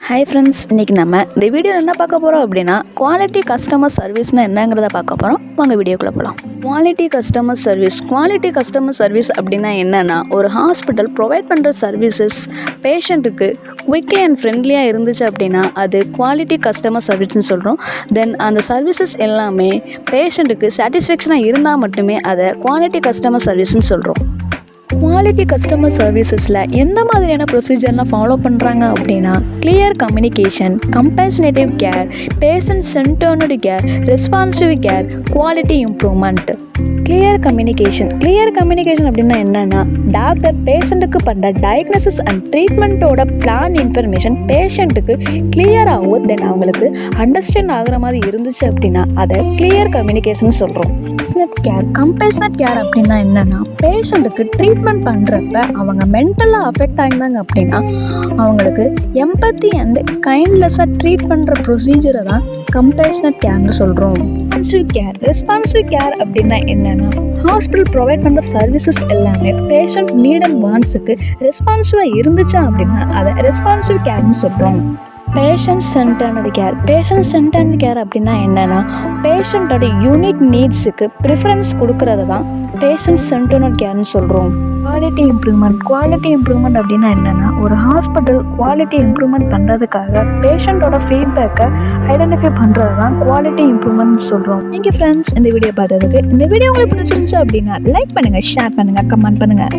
Hi friends, இன்றைக்கி நம்ம இந்த வீடியோவில் என்ன பார்க்க போகிறோம் அப்படின்னா குவாலிட்டி கஸ்டமர் சர்வீஸ்னால் என்னங்கிறத பார்க்க போகிறோம். வாங்க வீடியோக்குள்ளே போகலாம். குவாலிட்டி கஸ்டமர் சர்வீஸ் அப்படின்னா என்னென்னா, ஒரு ஹாஸ்பிட்டல் ப்ரொவைட் பண்ணுற சர்வீசஸ் பேஷண்ட்டுக்கு குவிக்லி அண்ட் ஃப்ரெண்ட்லியாக இருந்துச்சு அப்படின்னா அது குவாலிட்டி கஸ்டமர் சர்வீஸ்னு சொல்கிறோம். தென் அந்த சர்வீசஸ் எல்லாமே பேஷண்ட்டுக்கு சாட்டிஸ்ஃபேக்ஷனாக இருந்தால் மட்டுமே அதை குவாலிட்டி கஸ்டமர் சர்வீஸ்னு சொல்கிறோம். குவாலிட்டி கஸ்டமர் சர்வீசஸில் எந்த மாதிரியான ப்ரொசீஜர்லாம் ஃபாலோ பண்ணுறாங்க அப்படின்னா, clear communication, compassionate care, patient centred care, responsive care, quality improvement. Clear communication அப்படின்னா என்னென்னா, டாக்டர் பேஷண்ட்டுக்கு பண்ணுற டயக்னோசிஸ் அண்ட் ட்ரீட்மெண்ட்டோட பிளான் இன்ஃபர்மேஷன் பேஷண்ட்டுக்கு கிளியராகவும் தென் அவங்களுக்கு அண்டர்ஸ்டாண்ட் ஆகிற மாதிரி இருந்துச்சு அப்படின்னா அதை கிளியர் கம்யூனிகேஷன் சொல்கிறோம். கம்பேஷனேட் கேர் அப்படின்னா என்னென்னா, பேஷண்ட்டுக்கு ட்ரீட்மெண்ட் பண்ணுறப்ப அவங்க மென்டலாக அஃபெக்ட் ஆகிருந்தாங்க அப்படின்னா அவங்களுக்கு எம்பத்தி அண்ட் கைண்ட்லெஸ்ஸாக ட்ரீட் பண்ணுற ப்ரொசீஜரை தான் கம்பேஷனேட் கேர்னு சொல்கிறோம். ரெஸ்பான்சிவ் கேர் அப்படின்னா என்னென்னா, ஹாஸ்பிட்டல் ப்ரொவைட் பண்ணுற சர்வீசஸ் எல்லாமே பேஷண்ட் நீட் அண்ட் வாண்ட்ஸுக்கு ரெஸ்பான்சிவாக இருந்துச்சா அப்படின்னா அதை ரெஸ்பான்சிவ் கேர்னு சொல்கிறோம். பேஷண்ட் சென்டர்டு கேர் அப்படின்னா என்னென்னா, பேஷண்ட்டோட யூனிக் நீட்ஸுக்கு ப்ரிஃபரன்ஸ் கொடுக்கறது தான் பேஷண்ட் சென்டர்டு கேர்னு சொல்கிறோம். குவாலிட்டி இம்ப்ரூவ்மெண்ட் அப்படின்னா என்னென்னா, ஒரு ஹாஸ்பிட்டல் குவாலிட்டி இம்ப்ரூவ்மெண்ட் பண்ணுறதுக்காக பேஷண்ட்டோட ஃபீட்பேக்கை ஐடென்டிஃபை பண்ணுறது தான் குவாலிட்டி இம்ப்ரூவ்மெண்ட் சொல்கிறோம். நீங்கள் ஃப்ரெண்ட்ஸ் இந்த வீடியோ பார்த்ததுக்கு, இந்த வீடியோ உங்களுக்கு பிடிச்சிருந்துச்சு அப்படின்னா லைக் பண்ணுங்கள், ஷேர் பண்ணுங்கள், கமெண்ட் பண்ணுங்கள்.